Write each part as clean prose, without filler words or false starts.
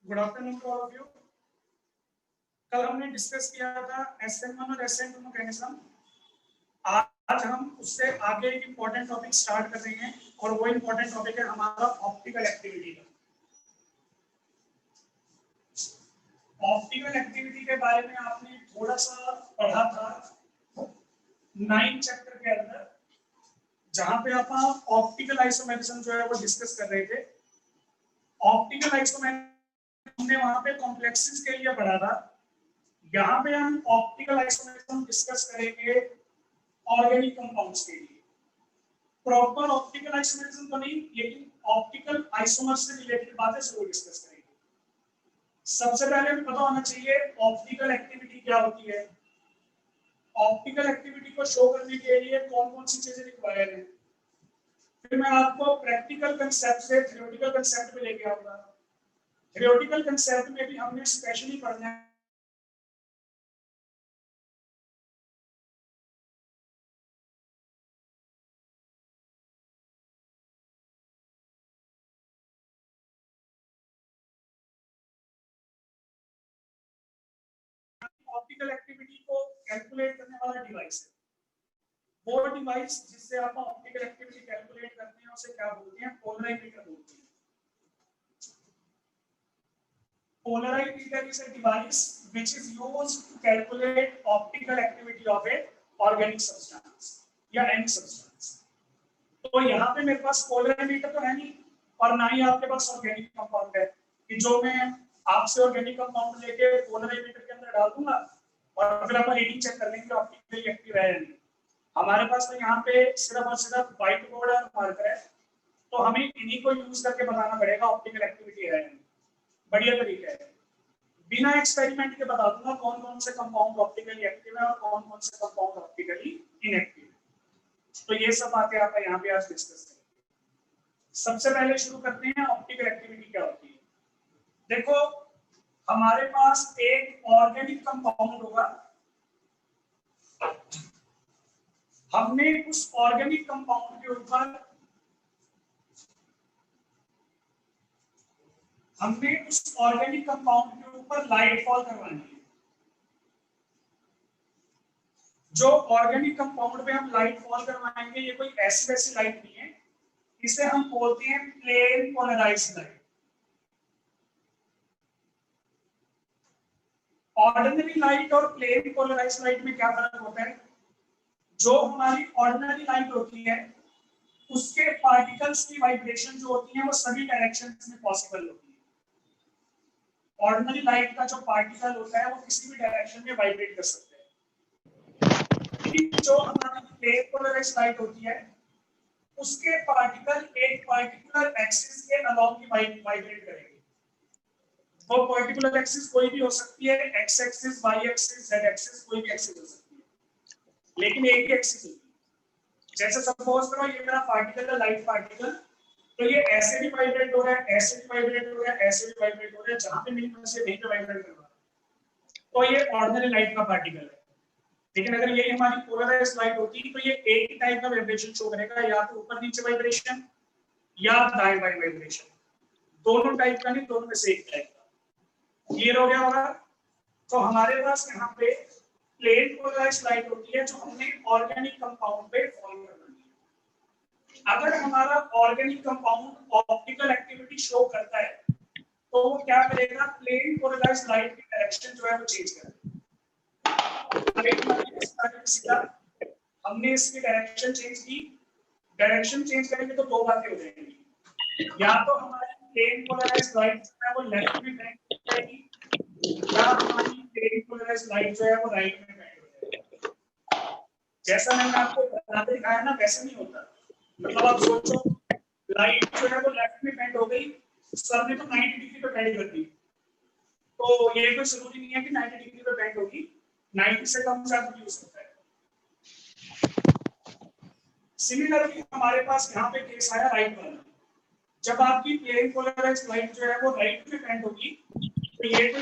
Good afternoon to all of you. कल हमने discuss किया था SN1 और SN2 मैकेनिज्म। आज हम उससे आगे एक इंपॉर्टेंट टॉपिक स्टार्ट कर रहे हैं और वो इंपॉर्टेंट टॉपिक है हमारा ऑप्टिकल एक्टिविटी का। ऑप्टिकल एक्टिविटी के बारे में आपने थोड़ा सा पढ़ा था 9 चैप्टर के अंदर, जहां पे आप ऑप्टिकल आइसोमेरिज्म जो है वो डिस्कस कर रहे थे। ऑप्टिकल आइसोमेरिज्म हमने वहां पे कॉम्प्लेक्सेस के लिए पढ़ा था। यहाँ पे हम ऑप्टिकल आइसोमेरिज्म डिस्कस करेंगे ऑर्गेनिक कंपाउंड्स के लिए। प्रॉपर ऑप्टिकल आइसोमेरिज्म तो नहीं, लेकिन ऑप्टिकल आइसोमर से रिलेटेड बातें जरूर डिस्कस करेंगे। सबसे पहले हमें पता होना चाहिए ऑप्टिकल एक्टिविटी क्या होती है। ऑप्टिकल एक्टिविटी को शो करने के लिए कौन कौन सी चीजें रिक्वायर्ड है, फिर मैं आपको प्रैक्टिकल कंसेप्ट से थ्योरेटिकल कंसेप्ट में लेके आऊंगा। थ्योरेटिकल कंसेप्ट में भी हमने स्पेशली पढ़ना है ऑप्टिकल एक्टिविटी को कैलकुलेट करने वाला डिवाइस है। वो डिवाइस जिससे आप ऑप्टिकल एक्टिविटी कैलकुलेट करते हैं उसे क्या बोलते हैं? पोलराइमीटर बोलते हैं। Polarimeter is a device which is used to calculate optical activity of a organic substance या any substance। तो यहाँ पे मेरे पास पोलराइमीटर तो है नहीं और ना ही आपके पास ऑर्गेनिक कंपाउंड है कि जो मैं आपसे ऑर्गेनिक कंपाउंड लेके पोलराइमीटर के अंदर डाल दूंगा और फिर अपन रीडिंग चेक कर लेंगे ऑप्टिकली एक्टिव है या नहीं। हमारे पास तो यहाँ पे सिर्फ और सिर्फ व्हाइट बोर्ड और मार्कर है, तो हमें इन्हीं को यूज करके बताना पड़ेगा ऑप्टिकल एक्टिविटी है या नहीं। बढ़िया तरीका है। बिना एक्सपेरिमेंट के बता दूंगा कौन कौन से कंपाउंड ऑप्टिकली एक्टिव है और कौन कौन से कंपाउंड ऑप्टिकली इनएक्टिव है। तो ये सब बातें आप यहाँ पे आज डिस्कस करेंगे। सबसे पहले शुरू करते हैं ऑप्टिकल एक्टिविटी क्या होती है। देखो, हमारे पास एक ऑर्गेनिक कंपाउंड होगा, हमने उस ऑर्गेनिक कंपाउंड के ऊपर लाइट फॉल करवानी है। जो ऑर्गेनिक कंपाउंड पे हम लाइट फॉल करवाएंगे ये कोई ऐसी वैसी लाइट नहीं है, इसे हम बोलते हैं plane polarised light. Ordinary light और प्लेन पोलराइज्ड लाइट में क्या फर्क होता है? जो हमारी ऑर्डिनरी लाइट होती है उसके पार्टिकल्स की वाइब्रेशन जो होती है वो सभी डायरेक्शंस में पॉसिबल होती है। ऑर्डिनरी लाइट का जो पार्टिकल होता है वो किसी भी डायरेक्शन में वाइब्रेट कर सकते हैं। जो हमारी प्लेन पोलराइज्ड लाइट होती है उसके पार्टिकल एक पार्टिकुलर एक्सिस के अलोंग ही वाइब्रेट करेंगे। वो पार्टिकुलर एक्सिस कोई भी हो सकती है, x axis, y axis, z axis, कोई भी एक्सिस हो सकती है, लेकिन एक ही एक्सिस होती है। जैसे सपोज करो ये मेरा पार्टिकल है, लाइट पार्टिकल, तो ये ऐसे भी वाइब्रेट हो रहा है, ऐसे भी वाइब्रेट हो रहा है, ऐसे भी वाइब्रेट हो रहा है, जहां पे नहीं होना चाहिए वहीं पे वाइब्रेट कर रहा है। तो ये ऑर्डिनरी लाइट का पार्टिकल है। लेकिन अगर ये हमारी पोलराइज्ड लाइट होती तो ये एक ही टाइप का वाइब्रेशन शो करेगा, या तो ऊपर नीचे वाइब्रेशन या दाएं बाएं वाइब्रेशन। दोनों टाइप का नहीं, दोनों में से एक टाइप का। क्लियर हो गया होगा? तो हमारे पास यहाँ पे प्लेन पोलराइज्ड लाइट होती है जो हमने ऑर्गेनिक कंपाउंड पे फॉल करनी है। अगर हमारा organic compound optical activity show करता है तो वो क्या करेगा? प्लेन पोलराइज्ड लाइट की डायरेक्शन जो है वो चेंज करेगा। हमने इसकी डायरेक्शन चेंज की, डायरेक्शन चेंज करेंगे तो दो बातें हो जाएंगी, या तो हमारी प्लेन पोलराइज्ड लाइट जो है वो लेफ्ट में बेंड हो जाएगी या हमारी प्लेन पोलराइज्ड लाइट जो है वो राइट में बेंड हो जाएगी। जैसा मैंने आपको बताते दिखाया ना वैसे नहीं होता। मतलब आप सोचो लाइट जो है वो लेफ्ट में बेंड हो गई, सर ने तो 90 डिग्री पे बेंड कर दी, तो ये कोई जरूरी नहीं है कि 90 डिग्री पे बेंड होगी, 90 से कम ज्यादा भी हो सकता है। सिमिलरली हमारे पास यहाँ पे केस आया राइट वाला। जब आपकी प्लेन पोलराइज्ड लाइट जो है वो राइट में बेंड होगी तो ये कोई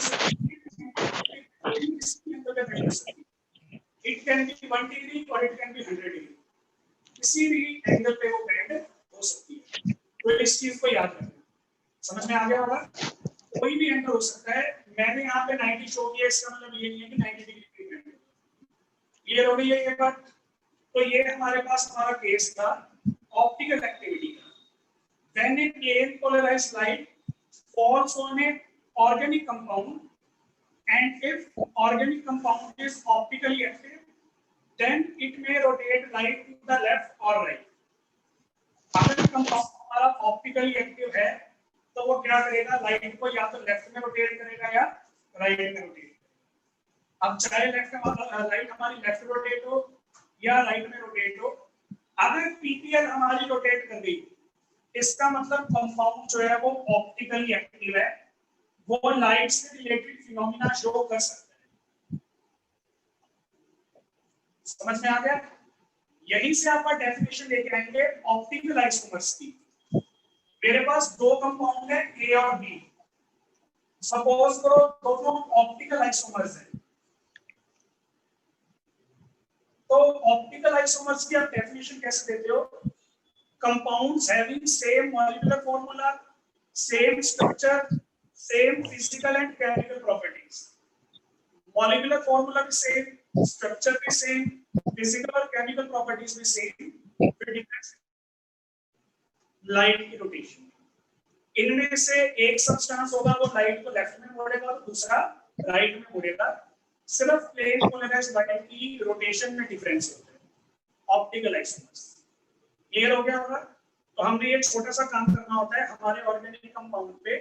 इट कैन बी 1 डिग्री और इट कैन बी 100 डिग्री, किसी भी एंगल पे वो बेंड हो सकती है। तो इस चीज को याद रखना। समझ में आ गया होगा? कोई भी एंगल हो सकता है। मैंने यहाँ पे 90 शो किया, इसका मतलब ये नहीं है कि 90 डिग्री क्लियर हो गई है ये बात। तो ये हमारे पास हमारा केस था ऑप्टिकल एक्टिविटी का। When a plane polarized light falls on a organic compound, and if organic compound is optically active, then it may rotate light to the left or right. अगर कंपाउंड हमारा optically active है तो वो क्या करेगा, light को या तो लेफ्ट में रोटेट करेगा या राइट में रोटेट करेगा। अब चाहे लेफ्ट लाइट हमारी लेफ्ट रोटेट हो या राइट में रोटेट हो, अगर पीपीएल हमारी रोटेट कर गई इसका मतलब कंपाउंड जो है वो ऑप्टिकली एक्टिव है, वो लाइट से रिलेटेड फिनोमिना शो कर सकता है। समझ में आ गया? यहीं से आपका डेफिनेशन लेके आएंगे ऑप्टिकल आइसोमर्स की। मेरे पास दो कंपाउंड है ए और बी, सपोज करो दोनों ऑप्टिकल आइसोमर्स हैं। तो ऑप्टिकल आइसोमर्स की आप डेफिनेशन कैसे देते हो? Compounds having same molecular formula, same structure, same physical and chemical properties. Molecular formula भी same, structure भी same, physical और chemical properties भी same, फिर difference लाइट की रोटेशन। इनमें से एक सब्सटेंस होगा वो लाइट को लेफ्ट में मोड़ेगा और दूसरा राइट में मोड़ेगा। सिर्फ प्लेन पोलराइज्ड लाइट की रोटेशन में डिफरेंस होता है ऑप्टिकल आइसोमर्स। क्लियर हो गया होगा? तो हमने ये छोटा सा काम करना होता है हमारे ऑर्गेनिक कंपाउंड पे,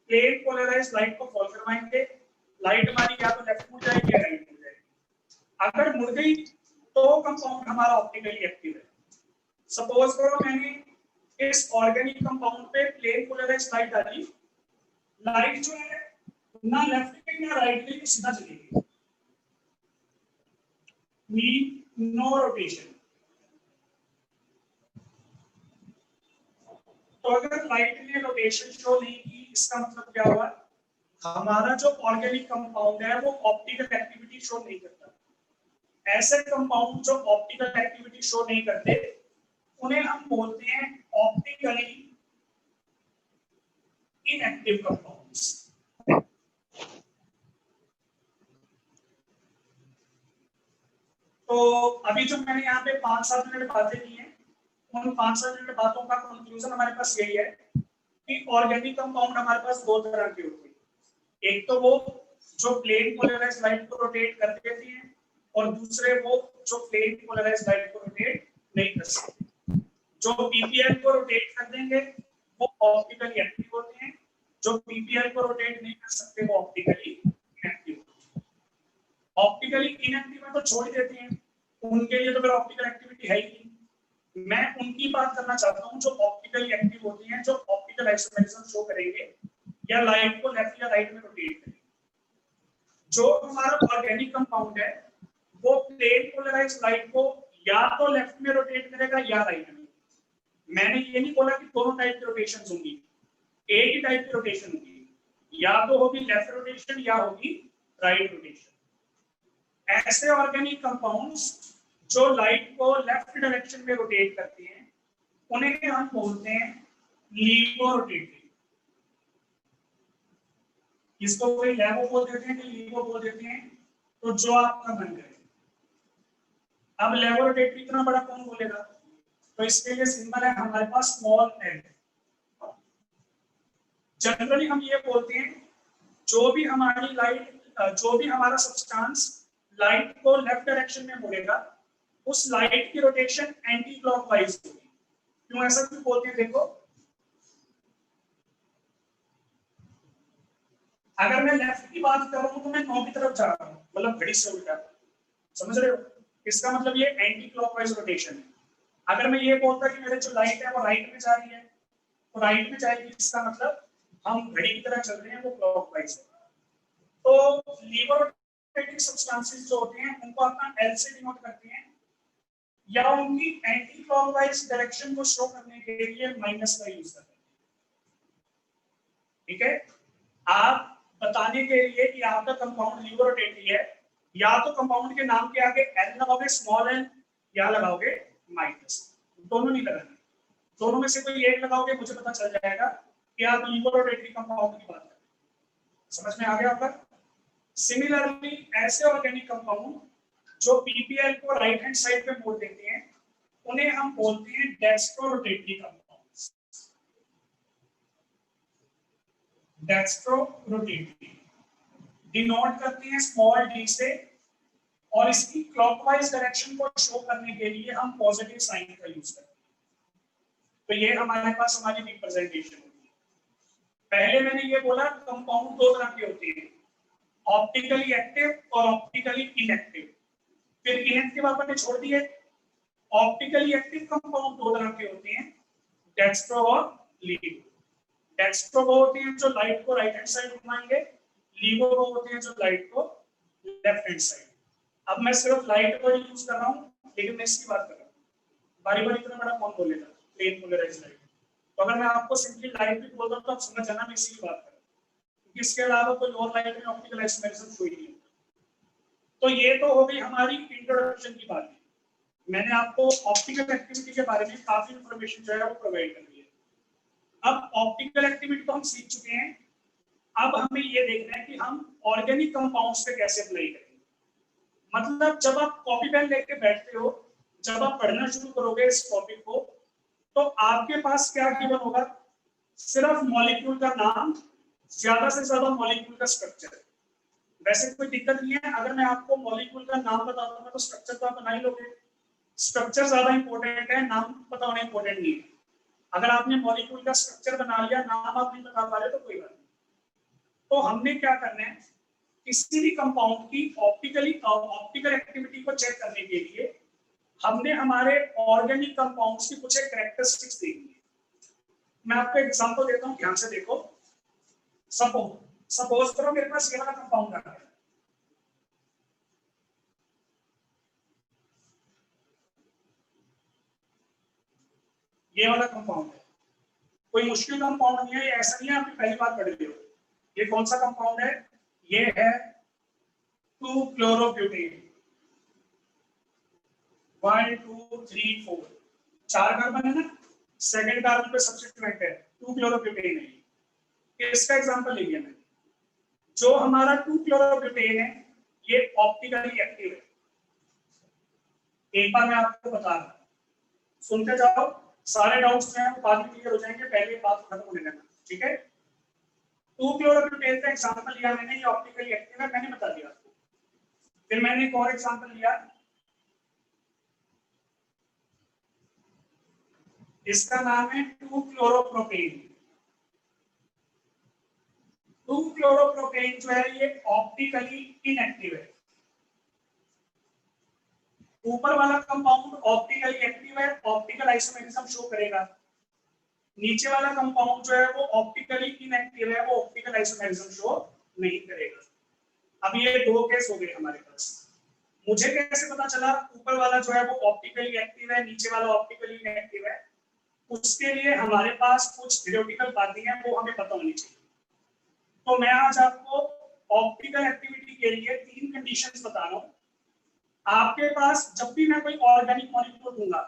प्लेन पोलराइज्ड लाइट को फॉल करवाएंगे, लाइट हमारी या तो लेफ्ट मुड़ जाएगी या राइट मुड़ जाएगी। अगर मुड़ गई तो कंपाउंड हमारा ऑप्टिकली एक्टिव है। सपोज करो मैंने इस ऑर्गेनिक कंपाउंड पे प्लेन पोलराइज्ड लाइट डाली, लाइट जो है ना लेफ्ट की ना राइट की सीधा चलेगी, नो रोटेशन। तो अगर लाइट ने रोटेशन शो नहीं की, इसका मतलब क्या हुआ? हमारा जो ऑर्गेनिक कंपाउंड है वो ऑप्टिकल एक्टिविटी शो नहीं करता। ऐसे कंपाउंड जो ऑप्टिकल एक्टिविटी शो नहीं करते उन्हें हम बोलते हैं ऑप्टिकली इनएक्टिव कंपाउंड्स। तो अभी जो मैंने यहाँ पे 5-7 मिनट बातें की हैं, उन 5-7 मिनट बातों का कंक्लूजन हमारे पास यही है कि ऑर्गेनिक कंपाउंड हमारे पास दो तरह के होते हैं। एक तो वो जो प्लेन पोलराइज्ड लाइट को रोटेट कर देते हैं और दूसरे वो जो प्लेन पोलराइज्ड लाइट को रोटेट नहीं कर सकते। जो पीपीएल को रोटेट कर देंगे वो ऑप्टिकली एक्टिव होते हैं, जो पीपीएल को रोटेट नहीं कर सकते वो ऑप्टिकली इनएक्टिव होते हैं। ऑप्टिकली इनएक्टिव है तो छोड़ देते हैं, उनके लिए तो फिर ऑप्टिकल एक्टिविटी है ही नहीं। मैं उनकी बात करना चाहता हूं जो ऑप्टिकली एक्टिव होती हैं, जो ऑप्टिकल आइसोमेरिज्म शो करेंगे या लाइट को लेफ्ट या राइट में रोटेट करेंगे। जो हमारा ऑर्गेनिक कंपाउंड है वो प्लेन पोलराइज्ड लाइट को या तो लेफ्ट में रोटेट करेगा या राइट में। मैंने ये नहीं बोला कि दोनों टाइप की रोटेशंस होंगी, एक ही टाइप की रोटेशन होगी, या तो होगी लेफ्ट रोटेशन या होगी राइट रोटेशन। ऐसे ऑर्गेनिक कंपाउंड्स जो लाइट को लेफ्ट डायरेक्शन में रोटेट करते हैं उन्हें हम बोलते हैं लीवो रोटेटिंग। इसको कोई लैवो बोल देते हैं, कोई लीवो बोल देते हैं, तो जो आपका मन करे। अब लैवो रोटेटिंग इतना बड़ा कौन बोलेगा? तो इसके लिए सिंबल है हमारे पास स्मॉल एल। जनरली हम ये बोलते हैं जो भी हमारी लाइट, जो भी हमारा सब्सटेंस लाइट को लेफ्ट डायरेक्शन में मोड़ेगा उस लाइट की रोटेशन एंटी क्लॉकवाइज होगी। क्यों ऐसा क्यों बोलते हैं? देखो, अगर मैं लेफ्ट की बात कर रहा हूं तो मैं 9 की तरफ जा रहा हूं, मतलब घड़ी से उल्टा। समझ रहे हो? इसका मतलब ये एंटी क्लॉकवाइज रोटेशन है। अगर मैं ये बोलता कि मेरे जो लाइट है वो राइट में जा रही है तो राइट में जाएगी, इसका मतलब हम घड़ी की तरह चल रहे हैं, वो क्लॉकवाइज है। तो लीवर रोटेटिंग सब्सटेंसेस जो होते हैं उनको अपना एल से डिनोट करते हैं, या उनकी एंटी क्लॉकवाइज डायरेक्शन को शो करने के लिए माइनस का यूज करते हैं। ठीक है? आप बताने के लिए कि आपका कंपाउंड लीवर रोटेटिंग है, या तो कंपाउंड के नाम के आगे एल लगाओगे स्मॉल एल, या लगाओगे माइनस। दोनों नहीं लगाना, दोनों में से कोई एक लगाओगे, मुझे पता चल जाएगा कि आप लीवर रोटेटिंग कंपाउंड की बात कर रहे हैं। समझ में आ गया आपका? सिमिलरली ऐसे ऑर्गेनिक कंपाउंड जो पीपीएल को राइट हैंड साइड पे मोड़ देते हैं उन्हें हम बोलते हैं डेक्स्ट्रोरोटेटरी कंपाउंड्स। डेक्स्ट्रोरोटेटरी डिनोट करते हैं स्मॉल डी से, और इसकी क्लॉकवाइज डायरेक्शन को शो करने के लिए हम पॉजिटिव साइन का यूज करते हैं। तो ये हमारे पास हमारी रिप्रेजेंटेशन होती है। पहले मैंने ये बोला कंपाउंड दो तरह के होते हैं, ऑप्टिकली एक्टिव और ऑप्टिकली इनएक्टिव। फिर इनएक्टिव आपने छोड़ दिए। ऑप्टिकली एक्टिव कंपाउंड दो तरह के होते हैं, डेक्स्ट्रो और लीवो। डेक्स्ट्रो वो होते हैं जो लाइट को राइट हैंड साइड घुमाएंगे, लीवो वो होते हैं जो लाइट को लेफ्ट हैंड साइड। अब मैं सिर्फ लाइट को यूज कर रहा हूँ, लेकिन मैं इसकी बात कर रहा हूँ। बारी बारी इतना बड़ा कौन बोलेगा प्लेन पोलराइज्ड लाइट। तो अगर मैं आपको सिंपली लाइट भी बोल दूं तो आप समझ जाना मैं इसी की बात कर रहा हूँ, क्योंकि इसके अलावा कोई और लाइट में ऑप्टिकल आइसोमेरिज्म कोई नहीं होता। तो ये तो हो गई हमारी इंट्रोडक्शन की बात। मैंने आपको ऑप्टिकल एक्टिविटी के बारे में काफी इंफॉर्मेशन जो है वो प्रोवाइड कर दी है। अब ऑप्टिकल एक्टिविटी तो हम सीख चुके हैं, अब हमें ये देखना है कि हम ऑर्गेनिक कंपाउंड्स पे कैसे अप्लाई करेंगे। मतलब जब आप कॉपी पेन लेके बैठते हो, जब आप पढ़ना शुरू करोगे इस टॉपिक को, तो आपके पास क्या गिवन होगा? सिर्फ मॉलिक्यूल का नाम, ज्यादा से ज्यादा मॉलिक्यूल का स्ट्रक्चर। वैसे कोई दिक्कत नहीं है, अगर मैं आपको मॉलिक्यूल का नाम बता दूंगा तो स्ट्रक्चर तो आप बना ही लोगे। स्ट्रक्चर ज्यादा इंपॉर्टेंट है, नाम पता होना इंपॉर्टेंट नहीं है। अगर आपने मॉलिक्यूल का स्ट्रक्चर बना लिया, नाम आप नहीं बता पा रहे तो कोई बात नहीं। तो हमने क्या करना है, किसी भी कंपाउंड की ऑप्टिकल एक्टिविटी को चेक करने के लिए हमने हमारे ऑर्गेनिक कंपाउंड्स की कुछ कैरेक्टरिस्टिक्स देखनी है। मैं आपको एग्जांपल देता हूं, ध्यान से देखो। सपोज करो मेरे पास ये वाला कंपाउंड आ गया, ये वाला कंपाउंड है। कोई मुश्किल कंपाउंड नहीं है, ये ऐसा नहीं है आप पहली बार पढ़ रहे हो। ये कौन सा कंपाउंड है? ये है 2-क्लोरोब्यूटेन। 1 2 3 4 4 कार्बन है ना, सेकंड कार्बन पे सब्स्टिट्यूएंट है 2-क्लोरोब्यूटेन है। इसका एग्जांपल ले लिया मैंने। जो हमारा 2-क्लोरोब्यूटेन है ये ऑप्टिकली एक्टिव है। एक बार मैं आपको बता रहा हूं, सुनते जाओ, सारे डाउट्स जो हैं वो बाद में क्लियर हो जाएंगे, पहले बात खत्म होने देना, ठीक है? 2-क्लोरोब्यूटेन का एग्जांपल लिया मैंने, ये ऑप्टिकली एक्टिव है, मैंने बता दिया आपको। फिर मैंने एक और एग्जांपल लिया, इसका नाम है 2-क्लोरोप्रोपेन। 2-क्लोरोप्रोपेन जो है ये ऑप्टिकली इनएक्टिव है। ऊपर वाला कंपाउंड ऑप्टिकली एक्टिव है, ऑप्टिकल आइसोमेरिज्म शो करेगा। नीचे वाला कंपाउंड जो है वो ऑप्टिकली इनएक्टिव है, वो ऑप्टिकल आइसोमेरिज्म शो नहीं करेगा। अब ये दो केस हो गए हमारे पास। मुझे कैसे पता चला ऊपर वाला जो है वो ऑप्टिकली एक्टिव है, नीचे वाला ऑप्टिकली इनएक्टिव है? उसके लिए हमारे पास कुछ थ्योरेटिकल बातें हैं, वो हमें पता होनी चाहिए। तो मैं आज आपको ऑप्टिकल एक्टिविटी के लिए 3 कंडीशंस बता रहा हूं। आपके पास जब भी मैं कोई ऑर्गेनिक मॉलिक्यूल दूंगा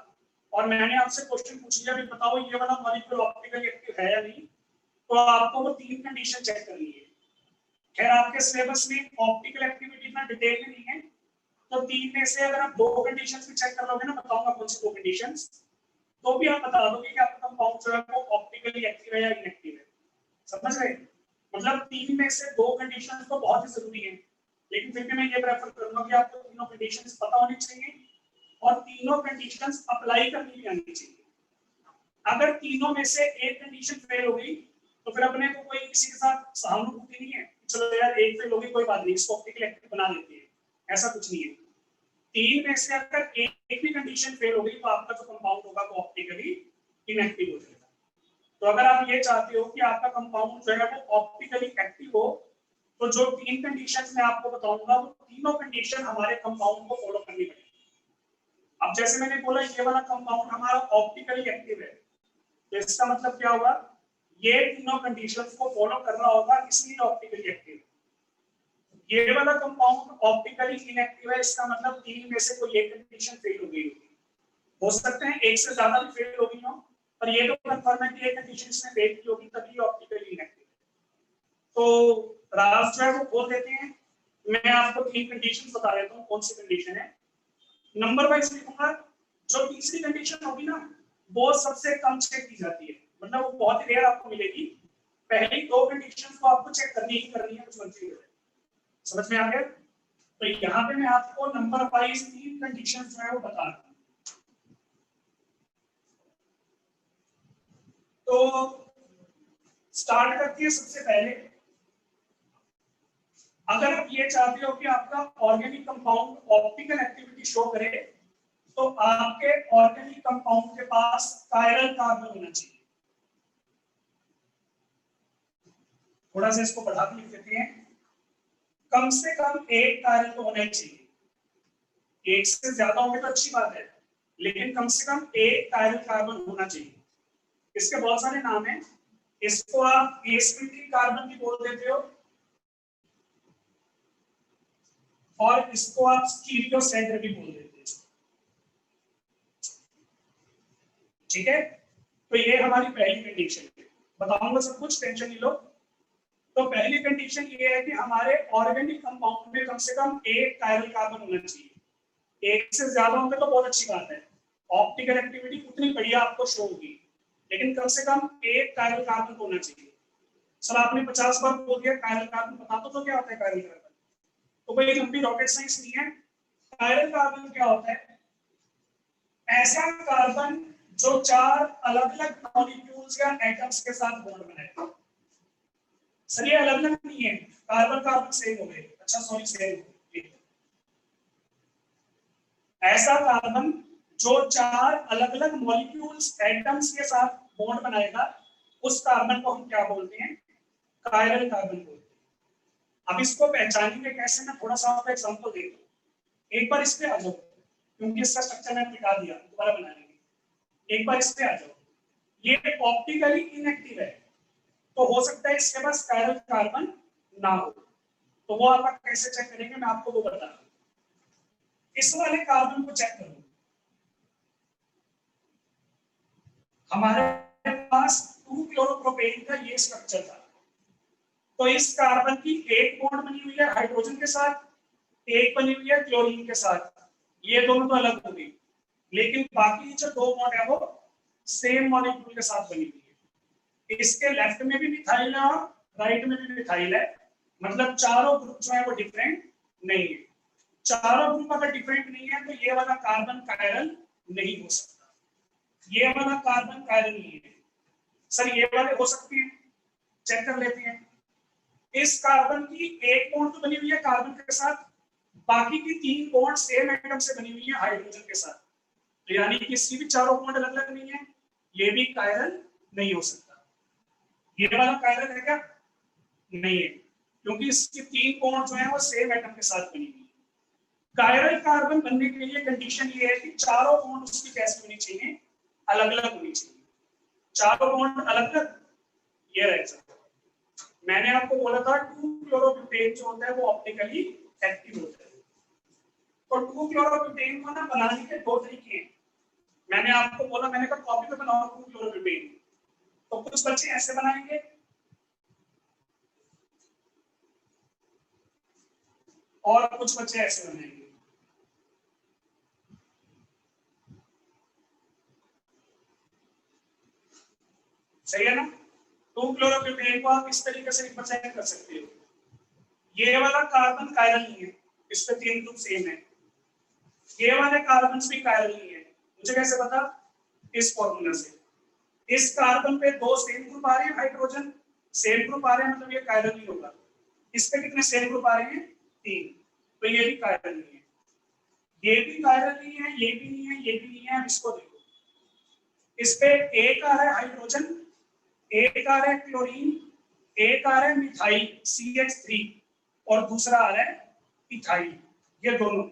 और मैंने आपसे क्वेश्चन पूछ लिया कि बताओ ये वाला मॉलिक्यूल ऑप्टिकली एक्टिव है या नहीं, तो आपको वो 3 कंडीशन चेक करनी है। खैर आपके सिलेबस में ऑप्टिकल एक्टिविटी इतना डिटेल में नहीं है, तो 3 में से अगर आप 2 कंडीशंस भी चेक कर लोगे ना, बताऊंगा कौन सी 2 कंडीशंस, तो भी आप बता दोगे कि आपका कंपाउंड जो है वो ऑप्टिकली एक्टिव है या इनएक्टिव है। समझ रहे? मतलब 3 में से 2 कंडीशंस तो बहुत ही जरूरी है, लेकिन फिर भी मैं ये प्रेफर करूंगा कि आपको तीनों कंडीशंस पता होनी चाहिए और तीनों कंडीशंस अप्लाई करनी भी आनी चाहिए। अगर तीनों में से एक कंडीशन फेल हो गई तो फिर अपने को कोई किसी के साथ सहानुभूति नहीं है, चलो यार एक फेल हो गई कोई बात नहीं, इसको ऑप्टिकल एक्टिव बना देते हैं, ऐसा कुछ नहीं है। 3 में से अगर एक भी कंडीशन फेल हो गई तो आपका जो कंपाउंड होगा वो ऑप्टिकली इनएक्टिव हो जाएगा। तो अगर आप ये चाहते हो कि आपका कंपाउंड जो है वो ऑप्टिकली एक्टिव हो, तो जो 3 कंडीशंस मैं आपको बताऊंगा वो तीनों कंडीशन हमारे कंपाउंड को फॉलो करनी पड़ेगी। अब जैसे मैंने बोला ये वाला कंपाउंड हमारा ऑप्टिकली एक्टिव है, तो इसका मतलब क्या होगा? ये तीनों कंडीशंस को फॉलो कर रहा होगा, इसलिए ऑप्टिकली एक्टिव है। ये वाला कंपाउंड ऑप्टिकली इनएक्टिव है, इसका मतलब 3 में से कोई एक कंडीशन फेल हो गई होगी। हो सकते हैं एक से ज्यादा भी फेल हो गई हो, पर ये तो कंफर्म है कि एक कंडीशन इसमें फेल की होगी तभी ऑप्टिकली इनएक्टिव है। तो राज जो है वो खोल देते हैं। मैं आपको 3 कंडीशन बता देता हूँ कौन सी कंडीशन है। नंबर वाइज लिखूंगा। जो तीसरी कंडीशन होगी ना वो सबसे कम चेक की जाती है, मतलब वो बहुत ही रेयर आपको मिलेगी। पहली 2 कंडीशंस को आपको चेक करनी ही करनी है, कुछ मर्जी हो जाए। समझ में आ गया? तो यहाँ पे मैं आपको नंबर वाइज 3 कंडीशंस जो है वो बता रहा हूँ। तो स्टार्ट करते हैं सबसे पहले। अगर आप ये चाहते हो कि आपका organic compound optical activity show करे, तो आपके ऑर्गेनिक कंपाउंड के पास कायरल कार्बन होना चाहिए। थोड़ा सा इसको बढ़ा के लिख देते हैं। कम से कम एक कायरल तो होना ही चाहिए। एक से ज्यादा होंगे तो अच्छी बात है, लेकिन कम से कम एक कायरल कार्बन होना चाहिए। इसके बहुत सारे नाम हैं। इसको आप एसिमेट्रिक कार्बन भी बोल देते हो, और इसको आप स्टीरियो सेंटर भी बोल देते हो। ठीक है, तो ये हमारी पहली कंडीशन है। बताऊंगा सब कुछ, टेंशन नहीं लो। तो पहली कंडीशन ये है कि हमारे ऑर्गेनिक कंपाउंड में कम से कम एक कायरल कार्बन होना चाहिए। एक से ज्यादा होंगे तो बहुत अच्छी बात है, ऑप्टिकल एक्टिविटी उतनी बढ़िया आपको शो होगी, लेकिन कम से कम एक कायरल कार्बन होना चाहिए। सर आपने 50 बार बोल दिया कायरल कार्बन, बता दो तो क्या होता है कायरल कार्बन? तो कोई लंबी रॉकेट साइंस नहीं है। कायरल कार्बन क्या होता है? ऐसा कार्बन जो 4 अलग-अलग मॉलिक्यूल्स या एटम्स के साथ बॉन्ड बनाएगा। सर ये अलग-अलग नहीं है, कार्बन कार्बन सेम हो गए। अच्छा सॉरी, सेम हो गए। ऐसा कार्बन जो 4 अलग-अलग मॉलिक्यूल्स एटम्स के साथ बॉन्ड बनाएगा, उस कार्बन को हम क्या बोलते हैं? कायरल कार्बन बोलते हैं। अब इसको पहचानेंगे कैसे, मैं थोड़ा सा आपको एग्जांपल देता हूं। एक बार इस पे आ जाओ, क्योंकि इसका स्ट्रक्चर मैंने मिटा दिया, दोबारा बना लेंगे। एक बार इस पे आ जाओ। ये ऑप्टिकली इनएक्टिव है, तो हो सकता है इसके पास कायरल कार्बन ना हो। तो वो आप कैसे चेक करेंगे, मैं आपको वो बता रहा हूं। इस वाले कार्बन को चेक करो। हमारे पास 2-क्लोरोप्रोपेन का ये स्ट्रक्चर था। तो इस कार्बन की एक बॉन्ड बनी हुई है हाइड्रोजन के साथ, एक बनी हुई है क्लोरीन के साथ। ये दोनों तो अलग हो गई, लेकिन बाकी जो 2 बॉन्ड है वो सेम मॉलिक्यूल के साथ बनी हुई है। इसके लेफ्ट में भी मिथाइल है और राइट में भी मिथाइल है, मतलब चारों ग्रुप जो है वो डिफरेंट नहीं है। चारों ग्रुप अगर डिफरेंट नहीं है तो ये वाला कार्बन कायरल नहीं हो सकता। ये वाला कार्बन कायरल नहीं है। सर ये वाले हो सकते हैं, चेक कर लेते हैं। इस कार्बन की एक बॉन्ड तो बनी हुई है कार्बन के साथ, बाकी की 3 बॉन्ड सेम एटम से बनी हुई है हाइड्रोजन के साथ। तो यानी कि इसकी भी चारों बॉन्ड अलग अलग नहीं है, ये भी कायरल नहीं हो सकता। ये वाला कायरल है क्या? नहीं है, क्योंकि इसकी 3 बॉन्ड जो है वो सेम एटम के साथ बनी हुई है। कायरल कार्बन बनने के लिए कंडीशन ये है कि चारों बॉन्ड उसकी कैसी होनी चाहिए? अलग अलग होनी चाहिए। चारों बॉन्ड अलग अलग ये रहेगा। मैंने आपको बोला था 2-क्लोरोब्यूटेन जो होता है वो ऑप्टिकली एक्टिव होता है। तो 2-क्लोरोब्यूटेन को ना बनाने के 2 तरीके हैं। मैंने आपको बोला, मैंने कहा कॉपी पे बनाओ 2-क्लोरोब्यूटेन। तो कुछ बच्चे ऐसे बनाएंगे और कुछ बच्चे ऐसे बनाएंगे। सही है ना? 2-क्लोरोब्यूटेन को आप इस तरीके से रिप्रेजेंट कर सकते हो। ये वाला कार्बन कायरल नहीं है, इस पे 3 ग्रुप सेम है। ये वाले कार्बन भी कायरल नहीं है। मुझे कैसे पता? इस फॉर्मूला से। इस कार्बन पे 2 सेम ग्रुप आ रहे हैं, हाइड्रोजन सेम ग्रुप आ रहे हैं, मतलब ये कायरल नहीं होगा। इस पे कितने सेम ग्रुप आ रहे हैं? 3। तो ये भी कायरल नहीं है, ये भी कायरल नहीं है, ये भी नहीं है, ये भी नहीं है। इसको देखो, इस पे एक आ रहा है हाइड्रोजन, एक आ रहा है क्लोरीन, एक आ रहा है मिथाइल CH3, और दूसरा आ रहा है इथाइल। ये दोनों,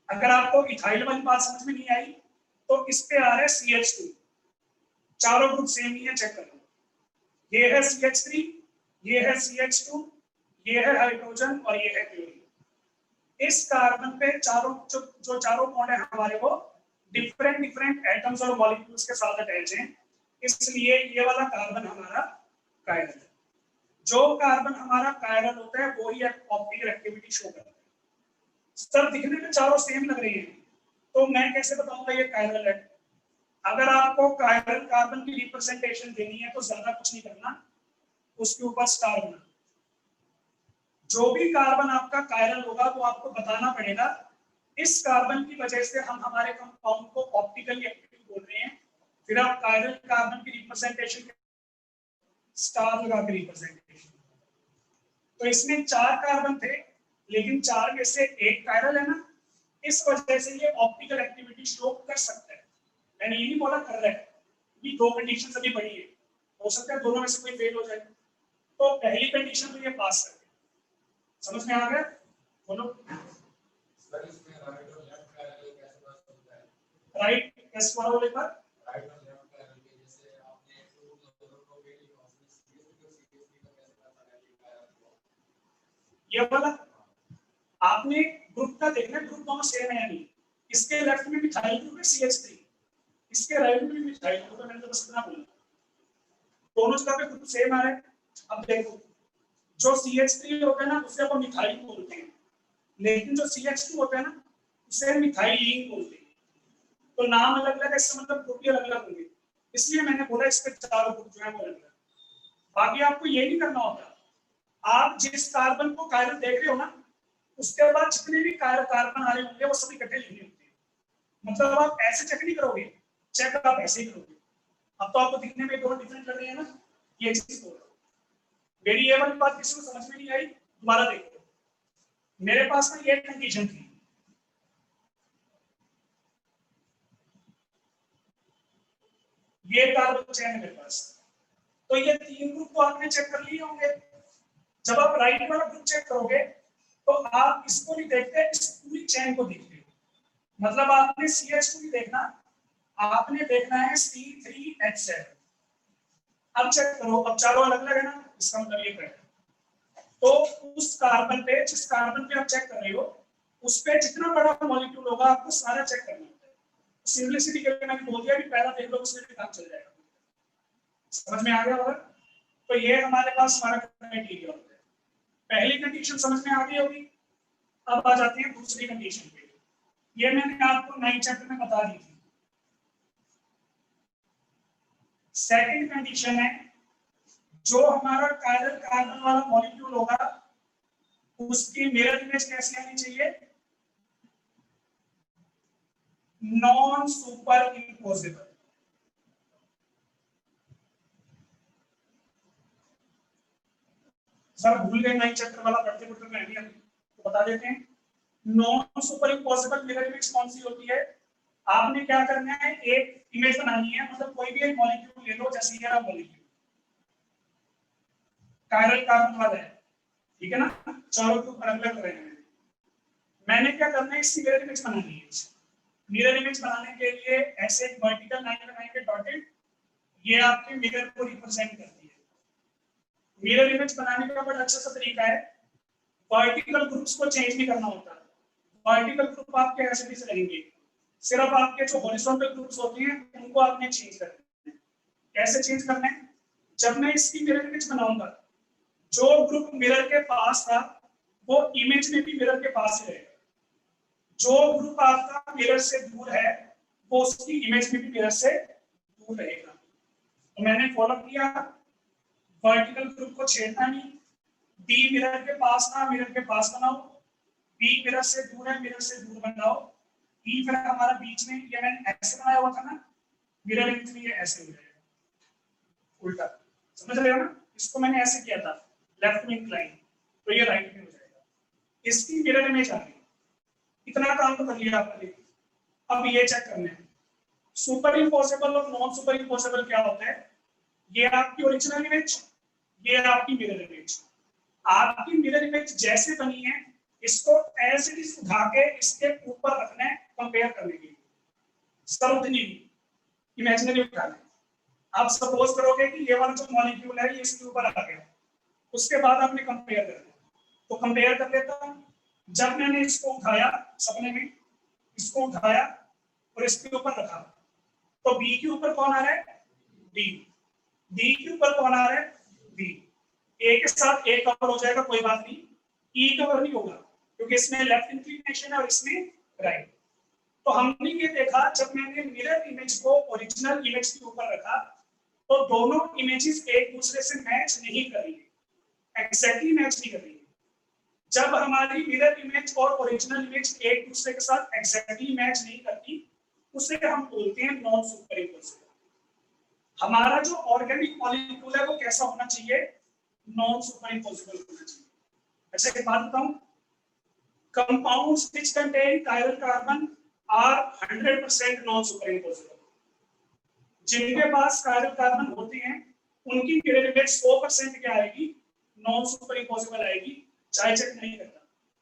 अगर आपको इथाइल वाली बात समझ में नहीं आई तो इस पे आ रहा है CH2। चारों ग्रुप सेम ही है, चेक कर लो। ये है CH3, ये है CH2, ये है हाइड्रोजन और ये है क्लोरीन। इस कार्बन पे चारों जो चारों बॉन्ड है हमारे वो डिफरेंट डिफरेंट एटम्स और मॉलिक्यूल्स के साथ अटैच हैं, इसलिए ये वाला कार्बन हमारा कायरल है। जो कार्बन हमारा कायरल होता है वो ही ऑप्टिकल एक्टिविटी शो करता है। सर दिखने में चारों सेम लग रही है, तो मैं कैसे बताऊंगा ये कायरल है? अगर आपको कायरल कार्बन की रिप्रेजेंटेशन देनी है तो ज्यादा कुछ नहीं करना, उसके ऊपर स्टार बना। जो भी कार्बन आपका कायरल होगा वो आपको बताना पड़ेगा इस कार्बन की वजह से हम हमारे कंपाउंड को ऑप्टिकली एक्टिव बोल रहे हैं। फिर आप कायरल कार्बन की रिप्रेजेंटेशन स्टार लगा के रिप्रेजेंटेशन। तो इसमें 4 कार्बन थे, लेकिन 4 में से एक कायरल है ना, इस वजह से ये ऑप्टिकल एक्टिविटी शो कर सकता है। मैंने ये नहीं बोला कर रहा है, ये 2 कंडीशन अभी पड़ी है, हो सकता है दोनों में से कोई फेल हो जाए। तो पहली कंडीशन तो ये पास कर, समझ में आ गया? बोलो सर इसमें राइट और लेफ्ट पैरेलल कैसे पास होता है? राइट कैसे वाला बोले पर राइट और लेफ्ट पैरेलल के जैसे आपने टू नंबर को भी लिखा, उसमें सीएसपी और सीएसपी का कैसे पता चलेगा? ये वाला आपने ग्रुप का देखना, ग्रुप दोनों सेम है या नहीं। इसके लेफ्ट में मिथाइल ग्रुप है CH3, इसके राइट में भी मिथाइल ग्रुप है। मैंने तो बस इतना बोला, दोनों जगह पे ग्रुप सेम आ रहा है। अब देखो जो CH3 होता है ना उसे अपन मिथाइल बोलते हैं, लेकिन जो CH2 होता है ना उसे मिथाइलिन बोलते हैं। तो नाम अलग अलग है, इसका मतलब ग्रुप भी अलग अलग होंगे, इसलिए मैंने बोला इसके 4 ग्रुप जो है वो अलग अलग। बाकी आपको ये नहीं करना होता, आप जिस कार्बन को कायरल देख रहे हो ना उसके बाद जितने भी कार्बन आ रहे होंगे वो सभी इकट्ठे लिखने होते हैं। मतलब आप ऐसे चेक नहीं करोगे, चेक आप ऐसे ही करोगे। अब तो आपको दिखने में दोनों डिफरेंट लग रहे हैं ना, ये चीज बोल रहा हूं। मेरी ये वाली बात किसी को समझ में नहीं आई, दोबारा देखो। मेरे पास में ये कंडीशन थी, ये कार्बन चेन है मेरे पास, तो ये 3 ग्रुप तो आपने चेक कर लिए होंगे। जब आप राइट वाला ग्रुप चेक करोगे तो आप इसको नहीं देखते, इस पूरी चेन को देखते हो। मतलब आपने CH2 नहीं देखना, आपने देखना है C3H7। अब चेक करो, अब चारों अलग अलग है ना, इसका मतलब ये है। तो उस कार्बन पे, जिस कार्बन पे आप चेक कर रहे हो उस पे जितना बड़ा मॉलिक्यूल होगा आपको सारा चेक करना होता है। सिंपलिसिटी के लिए मैंने बोल दिया कि पहला देख लो, उसमें भी काम चल जाएगा। समझ में आ गया होगा? तो ये हमारे पास हमारा क्राइटेरिया होता है। पहली कंडीशन समझ में आ गई होगी। अब आ जाते हैं दूसरी कंडीशन पे, ये मैंने आपको 9 चैप्टर में बता दी थी। सेकंड कंडीशन है, जो हमारा कायरल कार्बन वाला मॉलिक्यूल होगा उसकी मिरर इमेज कैसी आनी चाहिए? Non super imposable. सर भूल गए 9 चैप्टर वाला पढ़ते पढ़ते मैं भी तो बता देते हैं। Non super imposable mirror image कौन सी होती है? आपने क्या करना है, एक इमेज बनानी है, मतलब कोई भी एक मॉलिक्यूल ले लो, जैसे ये मॉलिक्यूल कायरल कार्बन वाला है, ठीक है ना, चारों के ऊपर अलग अलग रहे हैं। मैंने क्या करना है, इसकी मिरर इमेज बनानी है। मिरर इमेज बनाने के लिए ऐसे एक वर्टिकल लाइन बनाएंगे डॉटेड, ये आपके मिरर को रिप्रेजेंट करती है। मिरर इमेज बनाने का बड़ा अच्छा सा तरीका है, वर्टिकल ग्रुप्स को चेंज नहीं करना होता। वर्टिकल ग्रुप आपके ऐसे से रहेंगे, सिर्फ आपके जो हॉरिजॉन्टल ग्रुप्स होते हैं उनको आपने चेंज करना है। कैसे चेंज करना है? जब मैं इसकी मिरर इमेज बनाऊंगा, जो ग्रुप मिरर के पास था वो इमेज में भी मिरर के पास ही रहेगा। जो ग्रुप आपका मिरर से दूर है वो उसकी इमेज में भी मिरर से दूर रहेगा। तो मैंने फॉलो किया, वर्टिकल ग्रुप को छेड़ना नहीं, डी मिरर के पास ना मिरर के पास बनाओ, बी मिरर से दूर है मिरर से दूर बनाओ, ई फिर हमारा बीच में, ये मैंने ऐसे बनाया हुआ था ना, मिरर इमेज में ये ऐसे हो जाएगा उल्टा, समझ रहे हो ना? इसको मैंने ऐसे किया था, लेफ्ट में इंक्लाइन, तो ये राइट में हो जाएगा। इसकी मिरर इमेज आ गई। इतना काम तो कर लिया आपने। अब ये चेक करना है, सुपर इम्पोसिबल और नॉन सुपर इम्पोसिबल क्या होता है? ये आपकी ओरिजिनल इमेज, ये आपकी मिरर इमेज। आपकी मिरर इमेज जैसे बनी है इसको एज इट इज उठा के इसके ऊपर रखना है कंपेयर करने के लिए। सर्वधनी इमेजिनरी उठाना है। आप सपोज करोगे कि ये वाला जो मॉलिक्यूल है ये इसके ऊपर आ गया, उसके बाद आपने कंपेयर करना, तो कंपेयर कर लेता हूं। जब मैंने इसको उठाया, सपने में इसको उठाया और इसके ऊपर रखा, तो बी के ऊपर कौन आ रहा है? डी। डी के ऊपर कौन आ रहा है? बी। ए के साथ ए कवर हो जाएगा, कोई बात नहीं, ई कवर नहीं होगा क्योंकि इसमें लेफ्ट इंक्लिनेशन है और इसमें राइट। तो हमने ये देखा जब मैंने मिरर इमेज को ओरिजिनल इमेज के ऊपर रखा तो दोनों इमेजेस एक दूसरे से मैच नहीं कर रही, एग्जैक्टली मैच नहीं कर रही। जब हमारी मिरर इमेज और ओरिजिनल इमेज एक दूसरे के साथ एग्जैक्टली मैच नहीं करती उसे हम बोलते हैं नॉन सुपरइम्पोजिबल। हमारा जो ऑर्गेनिक मॉलिक्यूल है वो कैसा होना चाहिए, नॉन सुपरइम्पोजिबल होना चाहिए। अच्छा एक बात बताऊं, compounds which contain chiral carbon are 100% non superimposable. जिनके पास कायरल कार्बन होते हैं उनकी मिरर इमेज 100% क्या आएगी, नॉन सुपरइम्पोजिबल आएगी, चाहे चेक नहीं करता,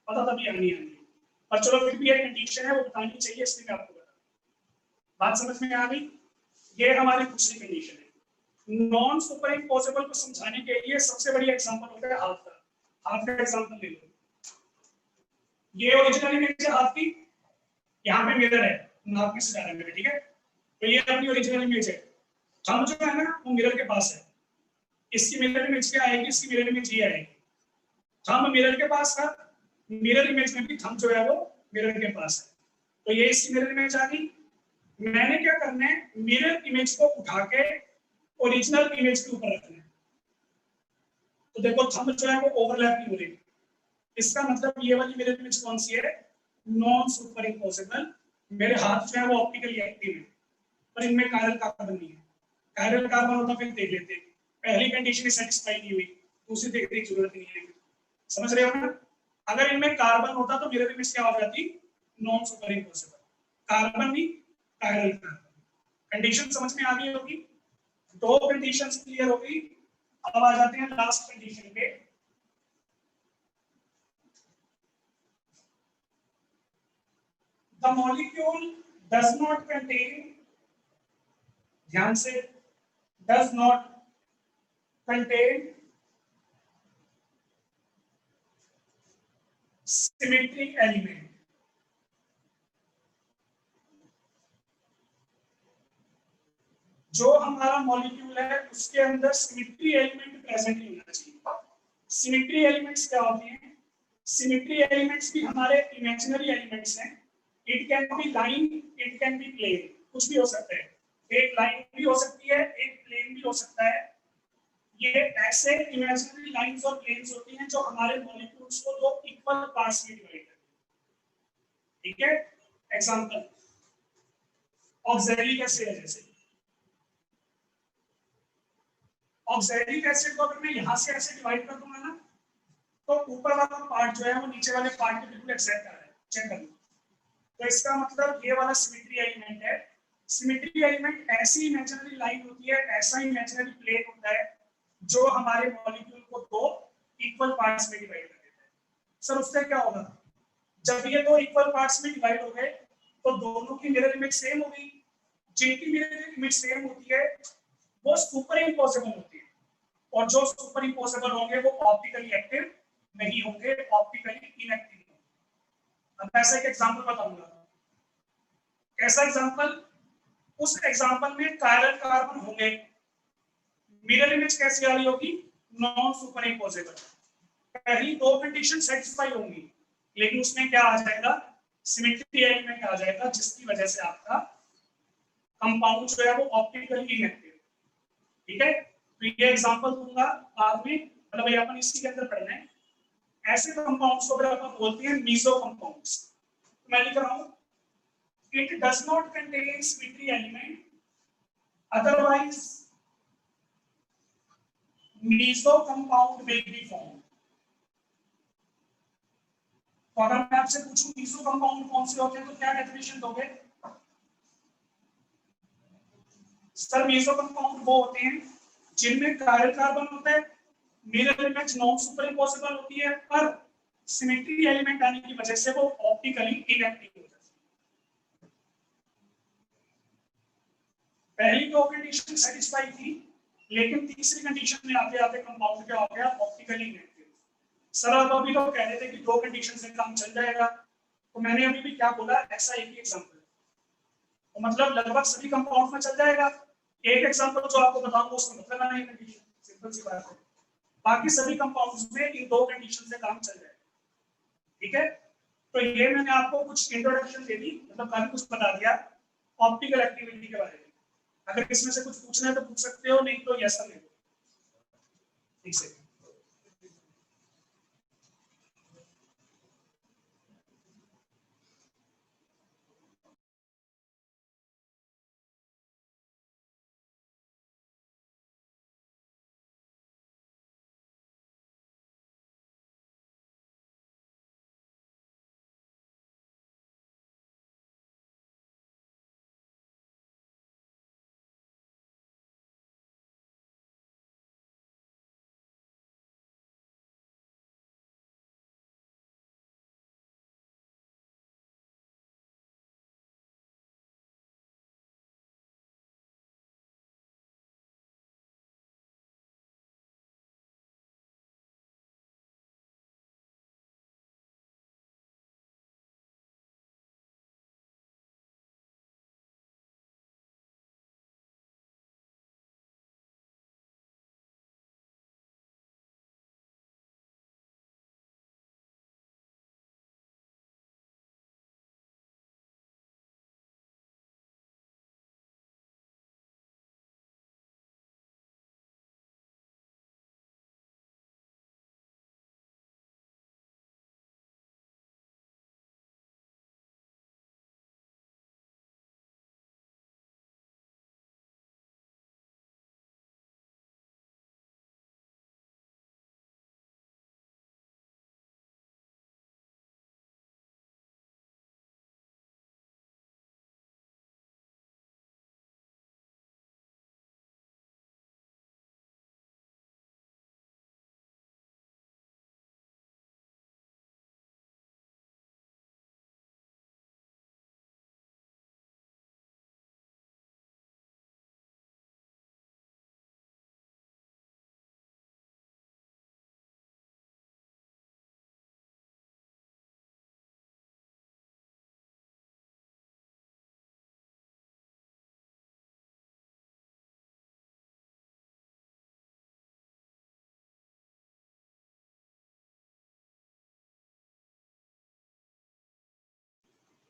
पता तभी आनी आएगी। पर चलो फिर भी एक कंडीशन है वो बतानी चाहिए, इसलिए मैं आपको बता, बात समझ में आ गई। ये हमारी दूसरी कंडीशन है। नॉन सुपरइम्पोजिबल को समझाने के लिए सबसे बड़ी एग्जांपल होता है हाथ का। हाथ का एग्जांपल ले लो, ये ओरिजिनल इमेज है हाथ की, यहाँ पे मिरर है, नाक में से जा रहा है, ठीक है, तो ये अपनी ओरिजिनल इमेज है। थंब जो है ना वो मिरर के पास है, इसकी मिरर इमेज क्या आएगी, इसकी मिरर इमेज ये आएगी। थंब मिरर के पास था, मिरर इमेज में भी थंब जो है वो मिरर के पास है, तो ये इसकी मिरर इमेज आ गई। मैंने क्या करना है, मिरर इमेज को उठा के ओरिजिनल इमेज के ऊपर रखना है। तो देखो थंब जो है वो ओवरलैप नहीं हो रही, इसका मतलब ये वाली मिरर इमेज कौन सी है, नॉन सुपरइम्पोजिबल। मेरे हाथ जो है वो ऑप्टिकली एक्टिव है पर इनमें कायरल कार्बन नहीं है। कायरल कार्बन होता फिर देख लेते, पहली कंडीशन सेटिस्फाई नहीं हुई, दूसरी देखने की जरूरत नहीं है। समझ रहे हो ना, अगर इनमें कार्बन होता तो मिरर इमेज क्या हो जाती, नॉन सुपरइम्पोजिबल। कार्बन नहीं, कायरल कार्बन। कंडीशन समझ में आ गई होगी, दो कंडीशंस क्लियर हो गई। अब आ जाते हैं लास्ट कंडीशन पे। The molecule does not contain, ध्यान से, does not contain symmetry element। जो हमारा मॉलिक्यूल है उसके अंदर सिमेट्री एलिमेंट प्रेजेंट नहीं होना चाहिए। सिमेट्री एलिमेंट्स क्या होते हैं, सिमेट्री एलिमेंट्स भी हमारे इमेजिनरी एलिमेंट्स हैं। It can be line, it can be plane, कुछ भी हो सकता है, एक लाइन भी हो सकती है, एक प्लेन भी हो सकता है। ये ऐसे इमेजिनरी लाइंस और प्लेन्स होती हैं जो हमारे मॉलिक्यूल्स को दो इक्वल पार्ट्स में डिवाइड करती हैं, ठीक है। एग्जांपल ऑक्सैलिक एसिड है, जैसे ऑक्सैलिक एसिड को अगर मैं यहां से ऐसे डिवाइड कर दूंगा ना तो ऊपर वाला पार्ट जो है वो नीचे वाले पार्ट के बिल्कुल एक्सेप्ट कर रहा है, चेक कर लो। तो इसका मतलब ये वाला सिमेट्री एलिमेंट है। सिमेट्री एलिमेंट ऐसी इमेजिनरी लाइन होती है, ऐसा इमेजिनरी प्लेन होता है जो हमारे मॉलिक्यूल को दो इक्वल पार्ट्स में डिवाइड कर देता है। सर उससे क्या होगा, जब ये दो इक्वल पार्ट्स में डिवाइड हो गए तो दोनों की मिरर इमेज सेम हो गई। जिनकी मिरर इमेज सेम होती है वो सुपर इम्पोसिबल होती है, और जो सुपर इम्पोसिबल होंगे वो ऑप्टिकली एक्टिव नहीं होंगे, ऑप्टिकली इनएक्टिव होंगे। अब ऐसा एक एग्जांपल बताऊंगा। कैसा एग्जांपल, उस एग्जांपल में कायरल कार्बन होंगे, मिरर इमेज कैसी आ रही होगी, नॉन सुपर इम्पोसिबल। पहली दो कंडीशन सेटिस्फाई होंगी, लेकिन उसमें क्या आ जाएगा, सिमेट्री एलिमेंट आ जाएगा, जिसकी वजह से आपका कंपाउंड जो है वो ऑप्टिकली इनएक्टिव, ठीक है। तो ये एग्जांपल दूंगा बाद में, मतलब ये अपन इसी के अंदर पढ़ना है। ऐसे कंपाउंड्स को अपन बोलते हैं मीसो कंपाउंड्स। मैं लिख रहा हूं, it does not contain symmetry element, otherwise meso compound will be formed. तो अगर मैं आपसे पूछूं मीसो कंपाउंड कौन से होते हैं तो क्या डेफिनेशन दोगे? सर मीसो कंपाउंड वो होते हैं जिनमें कायरल कार्बन होता है, mirror image non super impossible होती है, पर सिमेट्री एलिमेंट आने की वजह से वो ऑप्टिकली इनएक्टिव हो जाती है। पहली दो कंडीशन सेटिस्फाई थी, लेकिन तीसरी कंडीशन में आते आते कंपाउंड क्या हो गया, ऑप्टिकली इनएक्टिव। सर आप अभी तो कह रहे थे कि दो कंडीशन से काम चल जाएगा, तो मैंने अभी भी क्या बोला, ऐसा एक ही एग्जांपल, तो मतलब लगभग सभी कंपाउंड में चल जाएगा। एक एग्जांपल जो आपको बताऊंगा उसका मतलब नहीं कंडीशन, सिंपल सी बात है। बाकी सभी कंपाउंड्स में इन दो कंडीशन से काम चल जाएगा। ठीक है, तो ये मैंने आपको कुछ इंट्रोडक्शन दे दी, मतलब काफी कुछ बता दिया ऑप्टिकल एक्टिविटी के बारे में। अगर इसमें से कुछ पूछना है तो पूछ सकते हो, नहीं तो यस नहीं। ठीक है,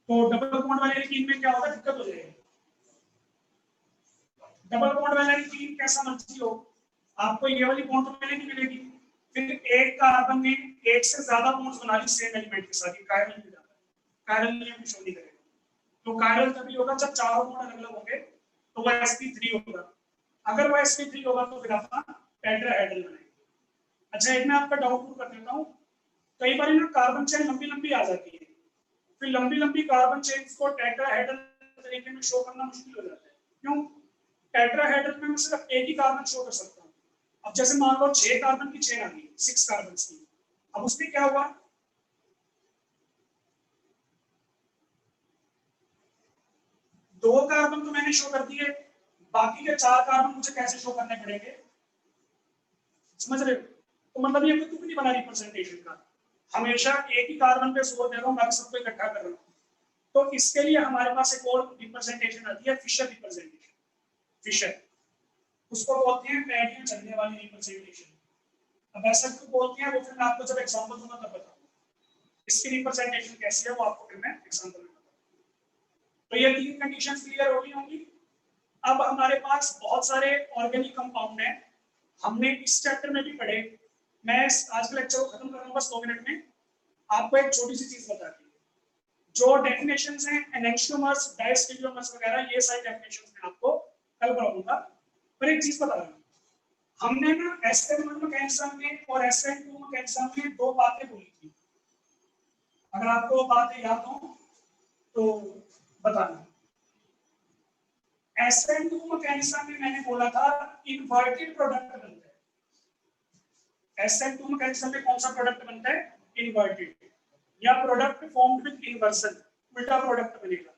तो डबल बॉन्ड वाले एल्कीन में क्या होगा, दिक्कत हो जाएगी। डबल बॉन्ड वाला एल्कीन कैसा मर्जी हो, आपको ये वाली बॉन्ड तो मिलेगी मिलेगी, फिर एक कार्बन ने एक से ज्यादा बॉन्ड्स बना ली सेम एलिमेंट के साथ, कायरल हो जाता है। कायरल नियम शो नहीं करेगा, तो कायरल तभी होगा जब चारों बॉन्ड अलग अलग होंगे, तो वो sp3 होगा। अगर वो sp3 होगा तो फिर अपना टेट्राहेड्रल बनेगा। अच्छा, एक मैं आपका डाउट दूर कर देता हूँ, कई बार ना कार्बन चेन लंबी लंबी आ जाती है, फिर लंबी लंबी कार्बन चेन्स को टेट्राहेड्रल तरीके में शो करना मुश्किल हो जाता है। क्यों? टेट्राहेड्रल में मैं सिर्फ एक ही कार्बन शो कर सकता हूँ। अब जैसे मान लो 6 कार्बन की चेन आ गई, 6 कार्बन की, अब उसमें क्या हुआ, दो कार्बन तो मैंने शो कर दिए, बाकी के 4 कार्बन मुझे कैसे शो करने पड़ेंगे, समझ रहे हो? तो मतलब ये तुक नहीं बना रिप्रेजेंटेशन का, हमेशा एक ही कार्बन पे जोर दे रहा हूँ, बाकी सबको इकट्ठा कर रहा हूँ। तो इसके लिए हमारे पास एक और रिप्रेजेंटेशन आती है, फिशर रिप्रेजेंटेशन। फिशर, उसको बोलते हैं पैडियों चलने वाली रिप्रेजेंटेशन। अब ऐसा क्यों बोलते हैं वो फिर मैं आपको जब एग्जांपल दूंगा तब बताऊंगा इसकी रिप्रेजेंटेशन कैसी है, वो आपको फिर मैं एग्जांपल में बताऊंगा। तो ये 3 कंडीशंस क्लियर हो गई होंगी। अब हमारे पास बहुत सारे ऑर्गेनिक कंपाउंड हैं, हमने इस चैप्टर में भी पढ़े। मैं आज का लेक्चर को खत्म कर रहा हूँ बस 2 मिनट में। आपको एक छोटी सी चीज बता दी, जो डेफिनेशंस हैं एनेंटियोमर्स, डायस्टेरियोमर्स वगैरह, ये सारी डेफिनेशंस मैं आपको कल पढ़ाऊंगा। पर एक चीज बता रहा हूँ, हमने ना SN1 मैकेनिज्म में और SN2 मैकेनिज्म में 2 बातें बोली थी, अगर आपको बातें याद हो तो बताना। SN2 मैकेनिज्म में मैंने बोला था इन्वर्टेड प्रोडक्ट बनता है। SN2 मैकेनिज्म में कौन सा प्रोडक्ट बनता है, इन्वर्टेड, या प्रोडक्ट फॉर्म्ड विद इन्वर्जन, उल्टा प्रोडक्ट बनेगा।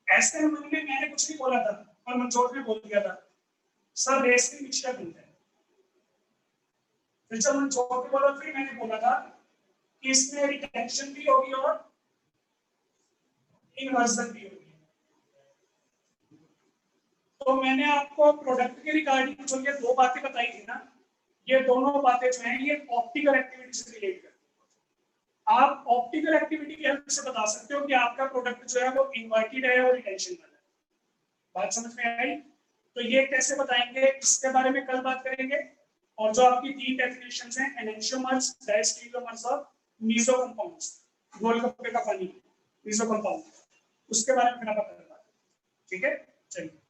SN1 में मैंने कुछ नहीं बोला था, पर मनजोत ने बोल दिया था सर रेसिंग मिक्सचर बनता है। फिर जब मनजोत ने बोला फिर मैंने बोला था कि इसमें रिटेंशन भी होगी और इन्वर्जन भी होगी। तो मैंने आपको प्रोडक्ट के रिगार्डिंग जो ये 2 बातें बताई थी ना, ये दोनों बातें जो हैं ये ऑप्टिकल एक्टिविटी से रिलेट करती हैं। आप ऑप्टिकल एक्टिविटी की हेल्प से बता सकते हो कि आपका प्रोडक्ट जो है वो इन्वर्टेड है और रिटेंशन वाला है। बात समझ में आई? तो ये कैसे बताएंगे, इसके बारे में कल बात करेंगे। और जो आपकी 3 डेफिनेशंस हैं, एनेंशियोमर्स, डायस्टेरियोमर्स और मीसो कंपाउंड्स, गोलगप्पे का पानी, मीसो कंपाउंड, उसके बारे में फिर आप बात करेंगे। ठीक है, चलिए।